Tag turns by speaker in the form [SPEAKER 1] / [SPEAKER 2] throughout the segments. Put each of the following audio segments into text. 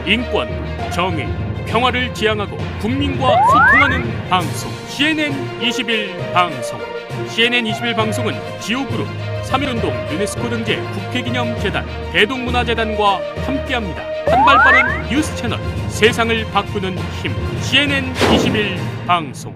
[SPEAKER 1] 인권, 정의, 평화를 지향하고 국민과 소통하는 방송 CNN 21 방송. CNN 21 방송은 지오그룹, 3.1운동 유네스코 등재 국회기념재단, 대동문화재단과 함께합니다. 한발 빠른 뉴스 채널, 세상을 바꾸는 힘. CNN 21 방송.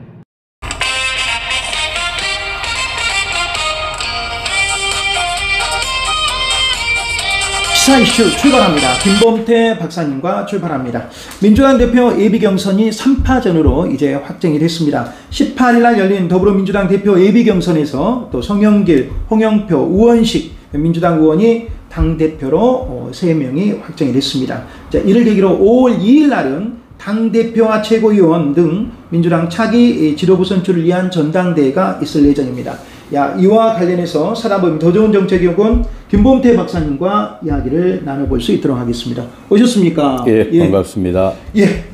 [SPEAKER 2] 시사 이슈 출발합니다. 김범태 박사님과 출발합니다. 민주당 대표 예비경선이 3파전으로 이제 확정이 됐습니다. 18일날 열린 더불어민주당 대표 예비경선에서 또 송영길, 홍영표, 우원식 민주당 의원이 당대표로 3명이 확정이 됐습니다. 자, 이를 계기로 5월 2일 날은 당대표와 최고위원 등 민주당 차기 지도부 선출을 위한 전당대회가 있을 예정입니다. 이와 관련해서 사단법인 더 좋은 정책연구원 김범태 박사님과 이야기를 나눠볼 수 있도록 하겠습니다. 오셨습니까?
[SPEAKER 3] 예, 반갑습니다.
[SPEAKER 2] 예,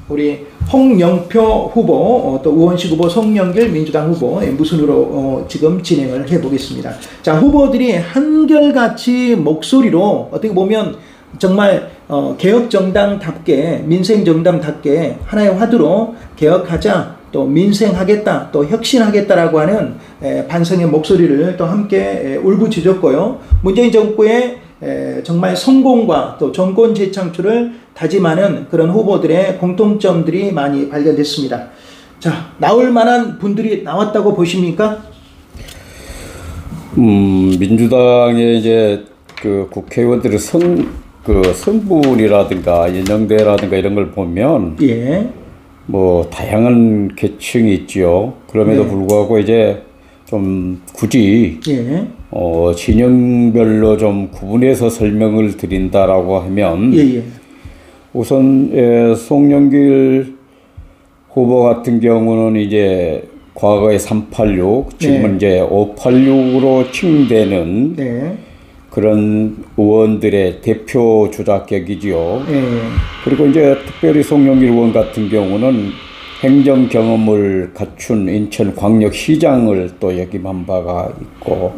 [SPEAKER 2] 우리 홍영표 후보, 또 우원식 후보, 송영길 민주당 후보 무순으로 지금 진행을 해보겠습니다. 자, 후보들이 한결같이 목소리로 어떻게 보면 정말 개혁정당답게, 민생정당답게 하나의 화두로 개혁하자, 또 민생하겠다, 또 혁신하겠다라고 하는 반성의 목소리를 또 함께 울부짖었고요. 문재인 정부의 정말 성공과 또 정권 재창출을 다짐하는 그런 후보들의 공통점들이 많이 발견됐습니다. 자, 나올 만한 분들이 나왔다고 보십니까?
[SPEAKER 3] 민주당의 이제 그 국회의원들의 성분이라든가 연령대라든가 이런 걸 보면
[SPEAKER 2] 예.
[SPEAKER 3] 뭐 다양한 계층이 있죠. 그럼에도 불구하고 이제 좀 굳이
[SPEAKER 2] 예.
[SPEAKER 3] 진영별로 좀 구분해서 설명을 드린다라고 하면 우선 송영길 후보 같은 경우는 이제 과거에 386, 지금은 이제 586으로 칭되는 그런 의원들의 대표 주자격이지요. 그리고 이제 특별히 송영길 의원 같은 경우는 행정 경험을 갖춘 인천광역시장을 또 역임한 바가 있고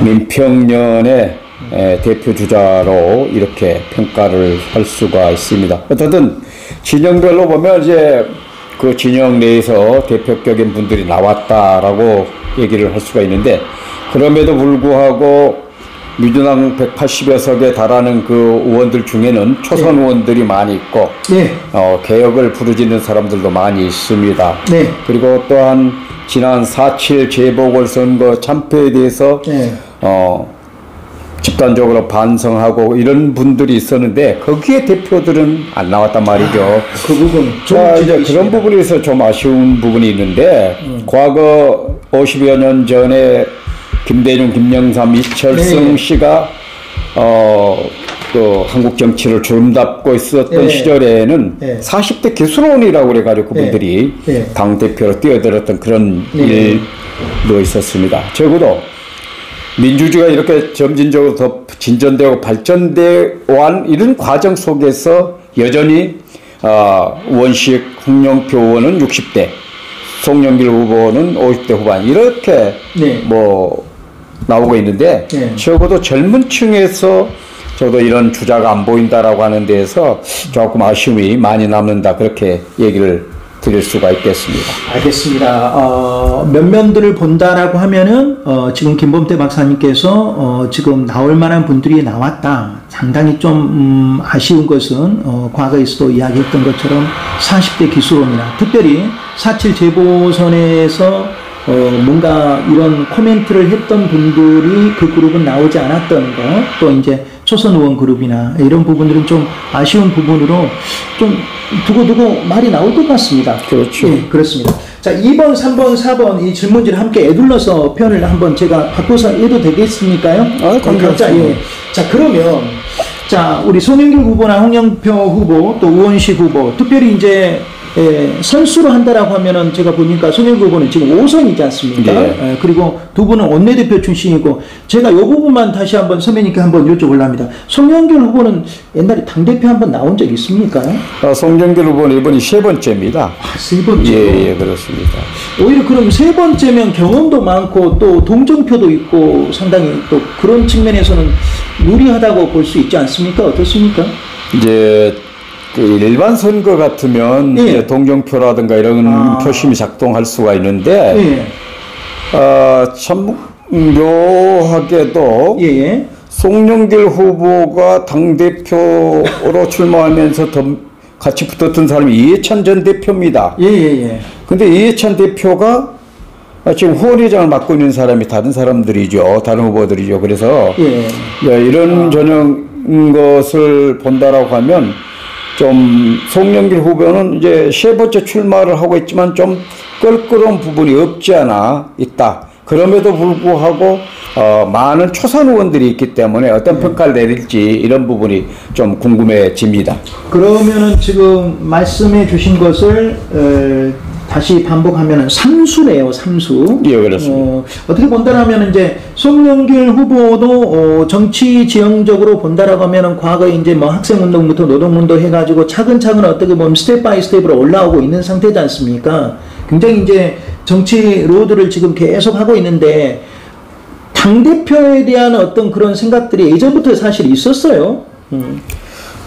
[SPEAKER 3] 민평년의 대표 주자로 이렇게 평가를 할 수가 있습니다. 어쨌든 진영별로 보면 이제 그 진영 내에서 대표격인 분들이 나왔다라고 얘기를 할 수가 있는데, 그럼에도 불구하고 민주당 180여 석에 달하는 그 의원들 중에는 초선 의원들이 많이 있고 개혁을 부르짖는 사람들도 많이 있습니다. 그리고 또한 지난 4.7 재보궐선거 참패에 대해서 집단적으로 반성하고 이런 분들이 있었는데 거기에 대표들은 안 나왔단 말이죠.
[SPEAKER 2] 그 부분
[SPEAKER 3] 이제 그런 부분에서 좀 아쉬운 부분이 있는데 과거 50여 년 전에 김대중, 김영삼, 이철성 씨가 그 한국 정치를 주름잡고 있었던 시절에는 40대 기술원이라고 그래가지고 그분들이 당대표로 뛰어들었던 그런 일도 있었습니다. 적어도 민주주의가 이렇게 점진적으로 더 진전되고 발전되어온 이런 과정 속에서 여전히 우원식, 홍영표 의원은 60대, 송영길 후보는 50대 후반 이렇게 뭐 나오고 있는데 적어도 젊은 층에서 저도 이런 주자가 안 보인다라고 하는 데에서 조금 아쉬움이 많이 남는다, 그렇게 얘기를 드릴 수가 있겠습니다.
[SPEAKER 2] 알겠습니다. 면면들을 본다라고 하면은 지금 김범태 박사님께서 지금 나올 만한 분들이 나왔다. 상당히 좀 아쉬운 것은 과거에서도 이야기했던 것처럼 40대 기술원이나 특별히 4.7 재보선에서 뭔가 이런 코멘트를 했던 분들이 그 그룹은 나오지 않았던 거, 또 이제 초선 의원 그룹이나 이런 부분들은 좀 아쉬운 부분으로 좀 두고두고 말이 나올 것 같습니다.
[SPEAKER 3] 그렇죠.
[SPEAKER 2] 예, 그렇습니다. 자, 2번, 3번, 4번 이 질문지를 함께 애둘러서 표현을 한번 제가 바꿔서 해도 되겠습니까요?
[SPEAKER 3] 감사합니다.
[SPEAKER 2] 자, 그러면 자, 우리 송영길 후보나 홍영표 후보 또 우원식 후보 특별히 이제 선수로 한다라고 하면은 제가 보니까 송영길 후보는 지금 5선이지 않습니까? 그리고 두 분은 원내대표 출신이고, 제가 이 부분만 다시 한번 선배님께 한번 여쭤보려 합니다. 송영길 후보는 옛날에 당대표 한번 나온 적 있습니까?
[SPEAKER 3] 송영길 후보는 이번이 3번째입니다.
[SPEAKER 2] 3번째?
[SPEAKER 3] 예, 그렇습니다.
[SPEAKER 2] 오히려 그럼 3번째면 경험도 많고 또 동정표도 있고 상당히 또 그런 측면에서는 유리하다고 볼 수 있지 않습니까? 어떻습니까?
[SPEAKER 3] 이제 그 일반 선거 같으면
[SPEAKER 2] 예.
[SPEAKER 3] 이제 동정표라든가 이런 표심이 작동할 수가 있는데 참 묘하게도
[SPEAKER 2] 예.
[SPEAKER 3] 송영길 후보가 당대표로 출마하면서 같이 붙었던 사람이 이해찬 전 대표입니다. 근데 이해찬 대표가 지금 후원회장을 맡고 있는 사람이 다른 사람들이죠. 다른 후보들이죠. 그래서 이런 저는 것을 본다라고 하면 좀 송영길 후보는 이제 세 번째 출마를 하고 있지만 좀 껄끄러운 부분이 없지 않아 있다. 그럼에도 불구하고 많은 초선 의원들이 있기 때문에 어떤 평가를 내릴지 이런 부분이 좀 궁금해집니다.
[SPEAKER 2] 그러면은 지금 말씀해 주신 것을 다시 반복하면은 삼수네요, 삼수.
[SPEAKER 3] 예, 그렇습니다.
[SPEAKER 2] 어떻게 본다라면 이제 송영길 후보도 정치 지형적으로 본다라고 하면은 과거에 이제 뭐 학생운동부터 노동운동 해가지고 차근차근 어떻게 보면 스텝 바이 스텝으로 올라오고 있는 상태지 않습니까? 굉장히 이제 정치 로드를 지금 계속 하고 있는데 당대표에 대한 어떤 그런 생각들이 예전부터 사실 있었어요.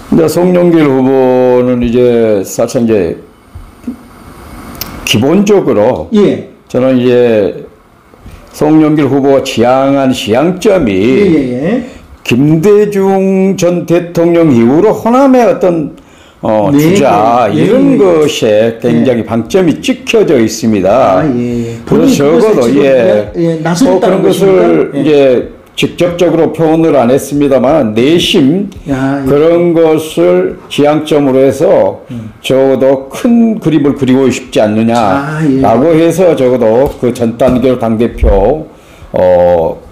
[SPEAKER 3] 근데 송영길 후보는 이제 사실 이제 기본적으로 저는 이제 송영길 후보가 지향한 지향점이 김대중 전 대통령 이후로 호남의 어떤 주자 이런 것에 굉장히 방점이 찍혀져 있습니다. 그래서 적어도 그런 것을 이제 직접적으로 표현을 안 했습니다만 내심 그런 것을 지향점으로 해서 적어도 큰 그림을 그리고 싶지 않느냐라고 해서 적어도 그 전 단계 당대표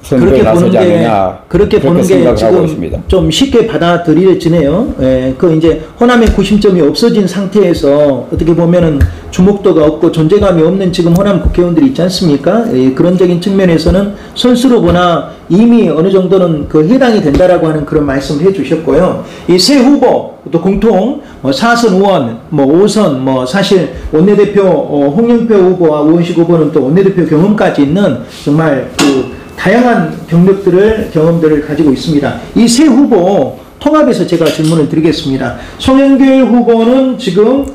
[SPEAKER 3] 선거에 나서지 않느냐
[SPEAKER 2] 그렇게 보는 게 지금
[SPEAKER 3] 있습니다.
[SPEAKER 2] 좀 쉽게 받아들여지네요. 그 이제 호남의 구심점이 없어진 상태에서 어떻게 보면은 주목도가 없고 존재감이 없는 지금 호남 국회의원들이 있지 않습니까? 그런적인 측면에서는 선수로 보나 이미 어느 정도는 그 해당이 된다라고 하는 그런 말씀을 해주셨고요. 이 세 후보 또 공통 뭐 4선 의원, 뭐 5선, 뭐 사실 원내대표 홍영표 후보와 우원식 후보는 또 원내대표 경험까지 있는 정말 그 다양한 경험들을 가지고 있습니다. 이 세 후보 통합해서 제가 질문을 드리겠습니다. 송영길 후보는 지금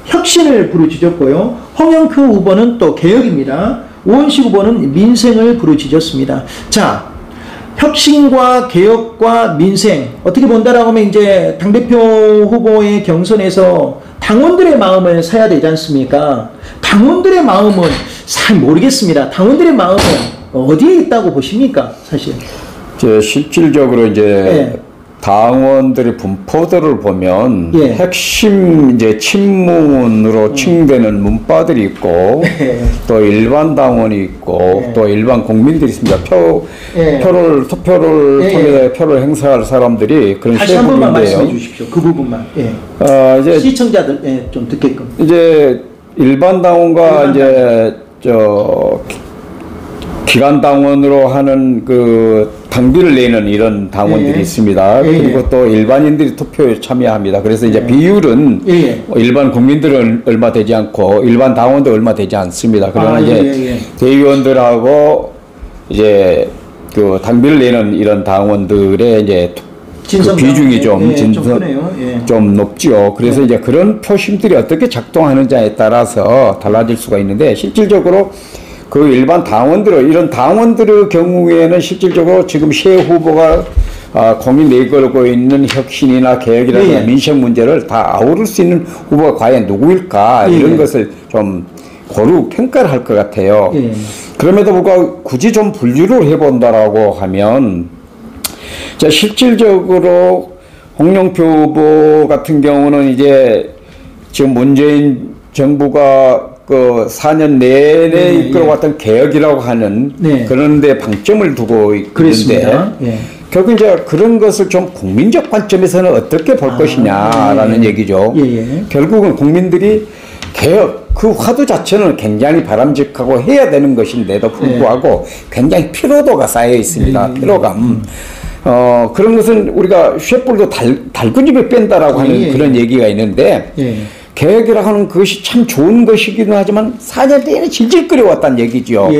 [SPEAKER 2] 혁신을 부르짖었고요. 홍영표 후보는 또 개혁입니다. 우원식 후보는 민생을 부르짖었습니다. 자, 혁신과 개혁과 민생 어떻게 본다라고 하면 이제 당대표 후보의 경선에서 당원들의 마음을 사야 되지 않습니까? 당원들의 마음은 잘 모르겠습니다. 당원들의 마음은 어디에 있다고 보십니까, 사실?
[SPEAKER 3] 실질적으로 이제 당원들의 분포들을 보면 핵심 이제 친문으로 칭되는 문파들이 있고 또 일반 당원이 있고 또 일반 국민들이 있습니다. 투표를 통해 표를 행사할 사람들이 그런
[SPEAKER 2] 다시 한 번만 말씀해 주십시오. 그 부분만. 이제 시청자들 좀 듣게끔.
[SPEAKER 3] 이제 일반 당원과 이제 기관 당원으로 하는 그 당비를 내는 이런 당원들이 있습니다. 그리고 또 일반인들이 투표에 참여합니다. 그래서 이제 비율은 일반 국민들은 얼마 되지 않고 일반 당원도 얼마 되지 않습니다. 그러나 이제 대의원들하고 이제 그 당비를 내는 이런 당원들의 이제 그 비중이 좀 높죠. 그래서 이제 그런 표심들이 어떻게 작동하는지에 따라서 달라질 수가 있는데 실질적으로 그 일반 이런 당원들의 경우에는 실질적으로 지금 새 후보가 고민 내걸고 있는 혁신이나 개혁이라든가 민생 문제를 다 아우를 수 있는 후보가 과연 누구일까 이런 것을 좀 고루 평가를 할 것 같아요. 그럼에도 불구하고 굳이 좀 분류를 해본다라고 하면 실질적으로 홍영표 후보 같은 경우는 이제 지금 문재인 정부가 그 4년 내내 이끌어왔던 개혁이라고 하는 그런 데 방점을 두고 있는데 결국 이제 그런 것을 좀 국민적 관점에서는 어떻게 볼 것이냐라는 얘기죠. 결국은 국민들이 개혁 그 화두 자체는 굉장히 바람직하고 해야 되는 것인데도 불구하고 굉장히 피로도가 쌓여 있습니다. 피로감. 그런 것은 우리가 쇳불도 달구집에 뺀다라고 하는 그런 얘기가 있는데 개혁이라고 하는 것이 참 좋은 것이기는 하지만 4년 내내 질질 끓여왔다는 얘기죠.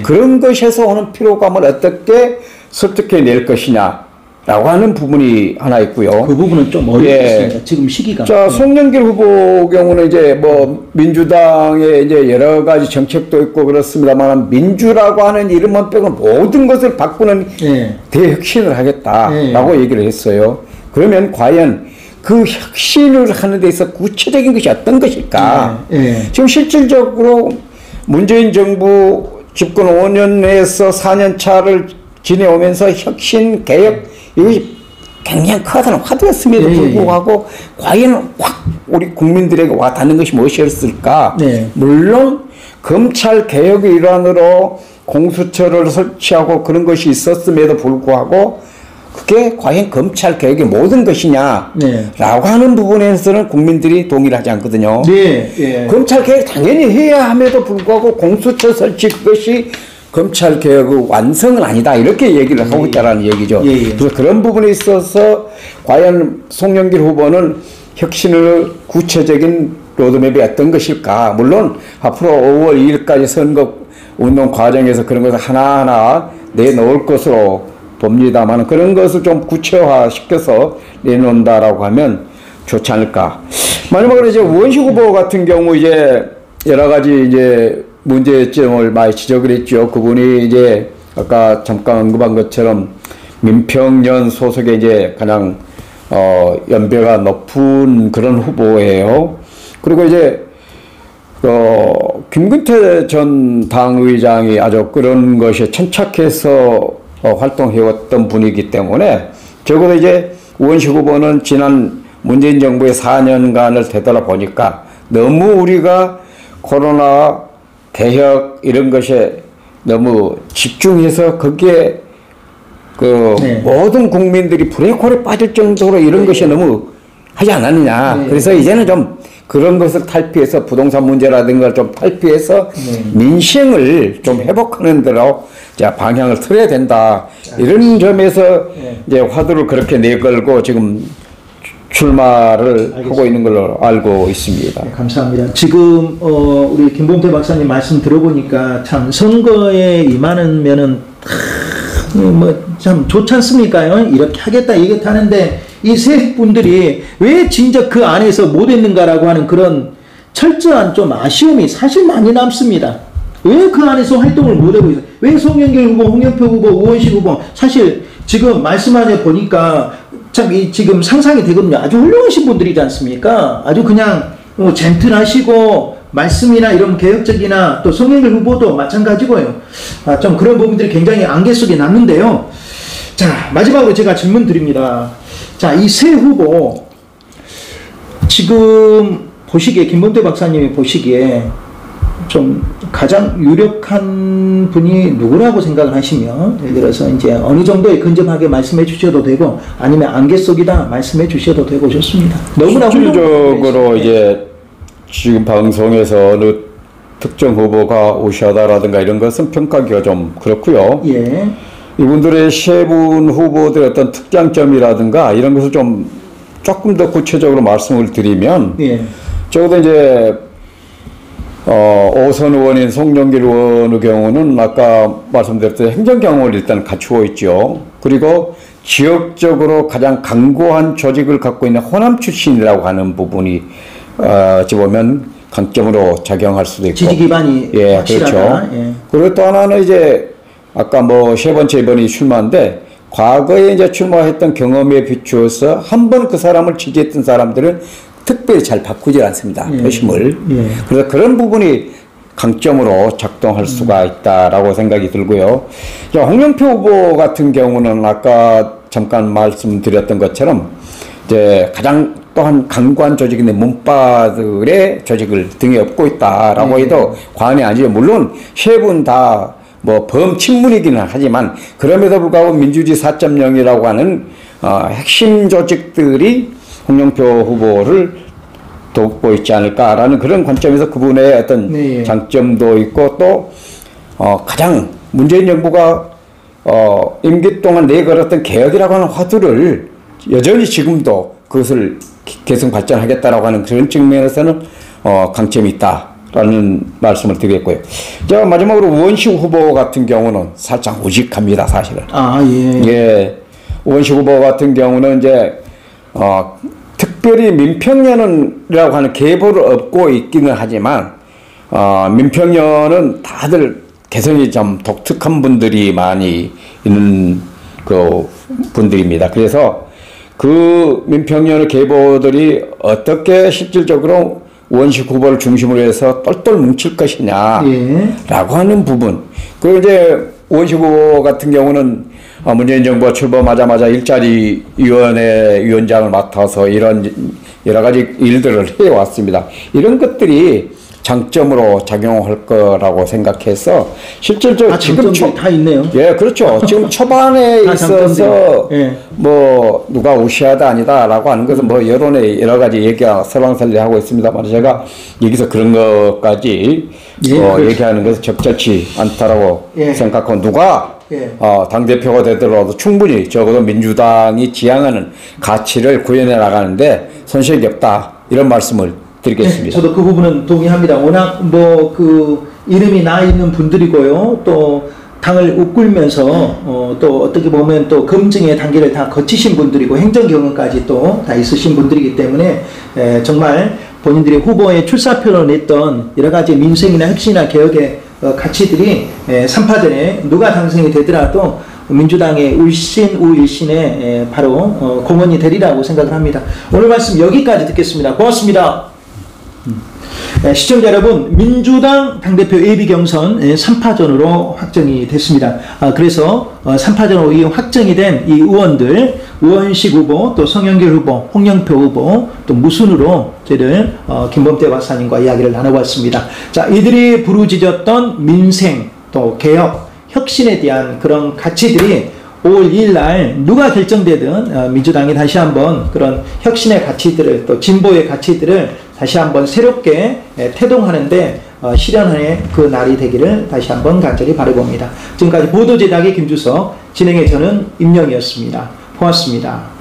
[SPEAKER 3] 그런 것에서 오는 피로감을 어떻게 설득해 낼 것이냐 라고 하는 부분이 하나 있고요.
[SPEAKER 2] 그 부분은 좀 어렵습니다. 지금 시기가.
[SPEAKER 3] 자, 송영길 후보 경우는 이제 뭐 민주당의 이제 여러 가지 정책도 있고 그렇습니다만 민주라고 하는 이름만 빼고 모든 것을 바꾸는 대혁신을 하겠다라고 얘기를 했어요. 그러면 과연 그 혁신을 하는 데 있어서 구체적인 것이 어떤 것일까? 지금 실질적으로 문재인 정부 집권 5년 내에서 4년 차를 지내오면서 혁신, 개혁, 이것이 굉장히 커다란 화두였음에도 불구하고 과연 확 우리 국민들에게 와닿는 것이 무엇이었을까? 물론 검찰 개혁의 일환으로 공수처를 설치하고 그런 것이 있었음에도 불구하고 그게 과연 검찰 개혁의 모든 것이냐? 라고 하는 부분에서는 국민들이 동의를 하지 않거든요. 검찰 개혁 당연히 해야 함에도 불구하고 공수처 설치 그것이 검찰 개혁의 완성은 아니다 이렇게 얘기를 하고 있다라는 얘기죠. 그래서 그런 부분에 있어서 과연 송영길 후보는 혁신의 구체적인 로드맵이 어떤 것일까? 물론 앞으로 5월 2일까지 선거 운동 과정에서 그런 것을 하나하나 내놓을 것으로 봅니다만 그런 것을 좀 구체화시켜서 내놓는다라고 하면 좋지 않을까. 마지막으로 이제 우원식 후보 같은 경우 이제 여러 가지 이제 문제점을 많이 지적을 했죠. 그분이 이제 아까 잠깐 언급한 것처럼 민평년 소속의 이제 가장 연배가 높은 그런 후보예요. 그리고 이제 김근태 전 당의장이 아주 그런 것에 천착해서 활동해왔던 분이기 때문에 적어도 이제 우원식 후보는 지난 문재인 정부의 4년간을 되돌아보니까 너무 우리가 코로나 개혁 이런 것에 너무 집중해서 거기에 모든 국민들이 브레이크에 빠질 정도로 이런 것이 너무 하지 않았느냐. 그래서 이제는 좀 그런 것을 탈피해서 부동산 문제라든가 좀 탈피해서 민생을 좀 회복하는 대로 방향을 틀어야 된다. 이런 점에서 이제 화두를 그렇게 내걸고 지금 출마를 하고 있는 걸로 알고 있습니다.
[SPEAKER 2] 감사합니다. 지금 우리 김봉태 박사님 말씀 들어보니까 참 선거에 임하면은 뭐 참 좋지 않습니까요? 이렇게 하겠다 얘기했다 하는데 이 세 분들이 왜 진짜 그 안에서 못했는가라고 하는 그런 철저한 좀 아쉬움이 사실 많이 남습니다. 왜 그 안에서 활동을 못하고 있어요? 왜 송영길 후보, 홍영표 후보, 우원식 후보 사실 지금 말씀하냐 보니까 참 지금 상상이 되거든요. 아주 훌륭하신 분들이지 않습니까? 아주 그냥 젠틀하시고 말씀이나 이런 개혁적이나 또 송영길 후보도 마찬가지고요. 좀 그런 부분들이 굉장히 안개 속에 남는데요. 자, 마지막으로 제가 질문 드립니다. 자, 이 세 후보 지금 보시기에 김봉태 박사님이 보시기에 좀 가장 유력한 분이 누구라고 생각을 하시면 예를 들어서 이제 어느 정도의 근접하게 말씀해 주셔도 되고 아니면 안개 속이다 말씀해 주셔도 되고 좋습니다. 너무나
[SPEAKER 3] 실질적으로 이제 지금 방송에서 어느 특정 후보가 오셔다라든가 이런 것은 평가하기가 좀 그렇고요. 이분들의 세 분 후보들의 어떤 특장점이라든가 이런 것을 좀 조금 더 구체적으로 말씀을 드리면 적어도 이제 오선 의원인 송영길 의원의 경우는 아까 말씀드렸듯이 행정 경험을 일단 갖추고 있죠. 그리고 지역적으로 가장 강고한 조직을 갖고 있는 호남 출신이라고 하는 부분이 어찌 보면 강점으로 작용할 수도 있고
[SPEAKER 2] 지지 기반이
[SPEAKER 3] 그렇죠. 그리고 또 하나는 이제 아까 뭐 세 번째 이번이 출마인데 과거에 이제 출마했던 경험에 비추어서 한 번 그 사람을 지지했던 사람들은 특별히 잘 바꾸지 않습니다. 표심을. 그래서 그런 부분이 강점으로 작동할 수가 있다라고 생각이 들고요. 홍영표 후보 같은 경우는 아까 잠깐 말씀드렸던 것처럼 이제 가장 또한 강고한 조직인데 문바들의 조직을 등에 업고 있다라고 해도 과언이 아니죠. 물론 세 분 다 뭐 범친문이기는 하지만 그럼에도 불구하고 민주주의 4.0이라고 하는 핵심 조직들이 홍영표 후보를 돕고 있지 않을까라는 그런 관점에서 그분의 어떤 장점도 있고 또 가장 문재인 정부가 임기 동안 내걸었던 개혁이라고 하는 화두를 여전히 지금도 그것을 계속 발전하겠다라고 하는 그런 측면에서는 강점이 있다라는 말씀을 드리겠고요. 제가 마지막으로 우원식 후보 같은 경우는 살짝 우직합니다, 사실은. 우원식 후보 같은 경우는 이제 특별히 민평년이라고 하는 계보를 얻고 있기는 하지만 민평년은 다들 개성이 좀 독특한 분들이 많이 있는 그 분들입니다. 그래서 그 민평년의 계보들이 어떻게 실질적으로 우원식 후보를 중심으로 해서 똘똘 뭉칠 것이냐라고 하는 부분. 그리고 이제 우원식 후보 같은 경우는 문재인 정부가 출범하자마자 일자리 위원회 위원장을 맡아서 이런 여러 가지 일들을 해왔습니다. 이런 것들이 장점으로 작용할 거라고 생각해서 실질적으로 지금
[SPEAKER 2] 다 있네요.
[SPEAKER 3] 예, 그렇죠. 지금 초반에 있어서
[SPEAKER 2] 예.
[SPEAKER 3] 뭐 누가 우시하다 아니다라고 하는 것은 뭐 여론의 여러 가지 얘기가 설왕설래하고 있습니다만 제가 여기서 그런 것까지
[SPEAKER 2] 그렇죠.
[SPEAKER 3] 얘기하는 것은 적절치 않다라고 생각하고 누가 당대표가 되더라도 충분히 적어도 민주당이 지향하는 가치를 구현해 나가는데 손색이 없다 이런 말씀을 드리겠습니다.
[SPEAKER 2] 네, 저도 그 부분은 동의합니다. 워낙 뭐 그 이름이 나 있는 분들이고요. 또 당을 이끌면서 또 어떻게 보면 또 검증의 단계를 다 거치신 분들이고 행정 경험까지 또 다 있으신 분들이기 때문에 정말 본인들이 후보에 출사표를 냈던 여러 가지 민생이나 혁신이나 개혁의 가치들이 3파전에 누가 당선이 되더라도 민주당의 울신 우일신에 바로 공헌이 되리라고 생각을 합니다. 오늘 말씀 여기까지 듣겠습니다. 고맙습니다. 시청자 여러분, 민주당 당대표 예비경선 3파전으로 확정이 됐습니다. 그래서 3파전으로 이 확정이 된 이 의원들, 우원식 후보, 또 성영길 후보, 홍영표 후보, 또 무순으로 저희들 김범태 박사님과 이야기를 나눠봤습니다. 자, 이들이 부르짖었던 민생, 또 개혁, 혁신에 대한 그런 가치들이 5월 2일 날 누가 결정되든 민주당이 다시 한번 그런 혁신의 가치들을 또 진보의 가치들을 다시 한번 새롭게 태동하는데 실현의 그 날이 되기를 다시 한번 간절히 바라봅니다. 지금까지 보도제작의 김주석, 진행의 저는 임영이었습니다. 고맙습니다.